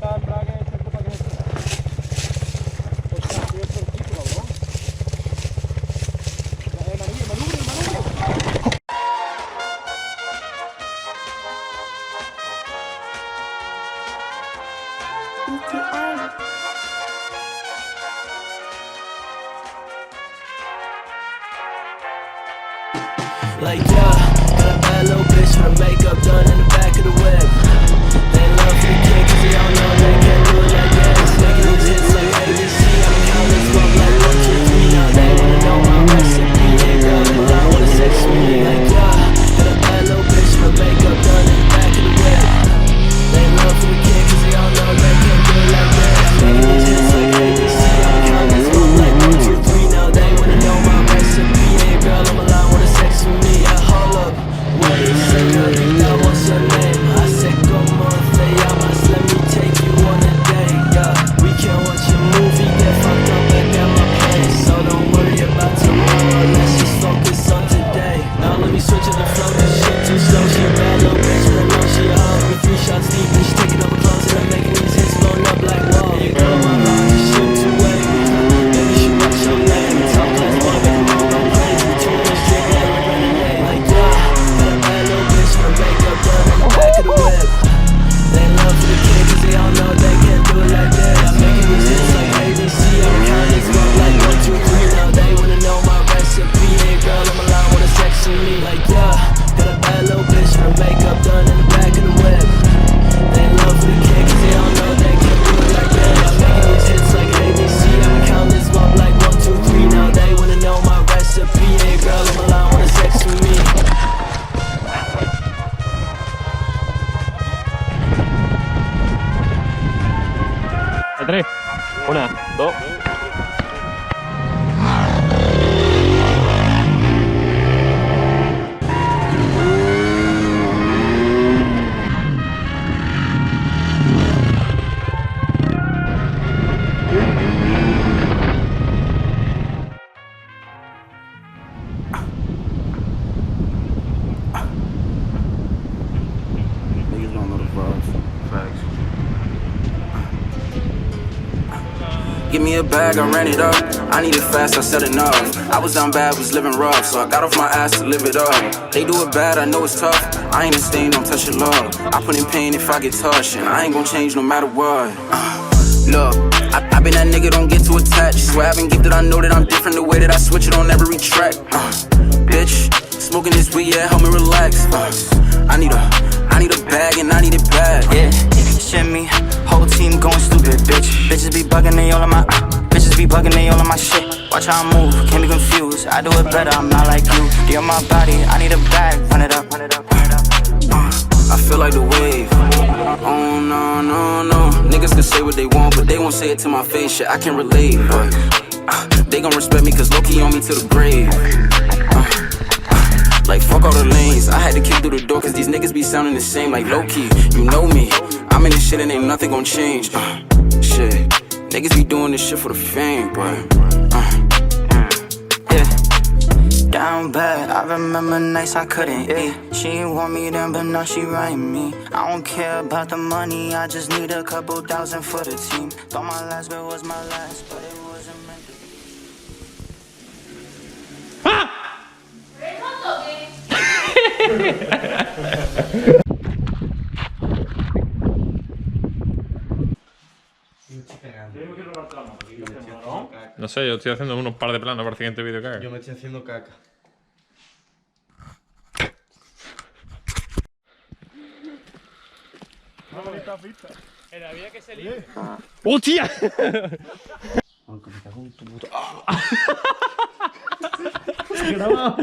Like yeah, got a bad little bitch with her makeup done in the back of the whip. They love for the kid cause they all know they can't do it like this. Making these hits like ABC, I'm counting up like 1, 2, 3. Now they wanna know my recipe. Yeah, girl, they lie, wanna sex with me. Like yeah, got a bad little bitch with her makeup done in the back of the whip. They love for the kid cause they all know they can't do it like this. Making these hits like ABC, I'm counting up like 1, 2, 3. Now they wanna know my recipe. Yeah, girl, I'm a lie, wanna sex with me. Hold up, wait, señorita, what's your name? I said, como te llamas? Let me take you on a date, yeah. We can watch a movie, get fucked up back at my place. So don't worry about tomorrow, let's just focus on today. Now let me switch to the flow, cause shit too slow. She a bad little bitch, but I know she a hoe. We 3 shots deep and she taking over clothes and I'm making these hits blowing up like whoa. Yeah, girl, my mind just shit too wavy. Baby, she wants your name. Top class boy, make a move, don't play. We tune this drink like a renegade. Like yeah, got a bad little bitch with her makeup done in the back of the whip. They love for the kid cause they all know they can't do it like this. Making these hits like ABC, I'm counting up like 1, 2, 3. Now they wanna know my recipe. Hey girl, I'm a lie, wanna sex with me. Like yeah, got a bad little bitch with her makeup done in the back of the whip. They love for the kid cause they all know they can't do it like this. Making these hits like ABC, I'm counting up like 1, 2, 3. Now they wanna know my recipe. Hey girl, I'm a lie, wanna sex with me. A 3. 1, 2. Niggas don't know the vibes. Facts. Give me a bag, I ran it up. I need it fast, I said enough. I was down bad, was living rough, so I got off my ass to live it up. They do it bad, I know it's tough. I ain't a stain, don't touch your love. I put in pain if I get touched, and I ain't gon' change no matter what. Look, I been that nigga, don't get too attached. Swear I've been gifted, I know that I'm different. The way that I switch it on every track. Bitch, smoking this weed, yeah, help me relax. I need a bag and I need it bad. Yeah, shimmy, whole team going stupid, bitch. Bitches be bugging, they all on my bitches be bugging, they all on my shit. Watch how I move, can't be confused. I do it better, I'm not like you. You're my body, I need a bag, run it up, run it up, run it up. I feel like the wave. Oh no, no, no. Niggas can say what they want, but they won't say it to my face. Shit, I can relate, but they gon' respect me cause low-key on me to the grave. Like fuck all the lanes, I had to kick through the door cause these niggas be sounding the same. Like low-key, you know me, I'm in this shit and ain't nothing gon' change. Shit, niggas be doing this shit for the fame, but yeah. Down bad, I remember nights I couldn't eat. She ain't want me then, but now she writing me. I don't care about the money, I just need a couple thousand for the team. Thought my last girl was my last, but it wasn't meant to be. No sé, yo estoy haciendo unos par de planos para el siguiente vídeo que haga. Yo me estoy haciendo caca. Una bonita pista. En la vida que se libre. ¡Hostia! Aunque me cago en tu puta. Se graba.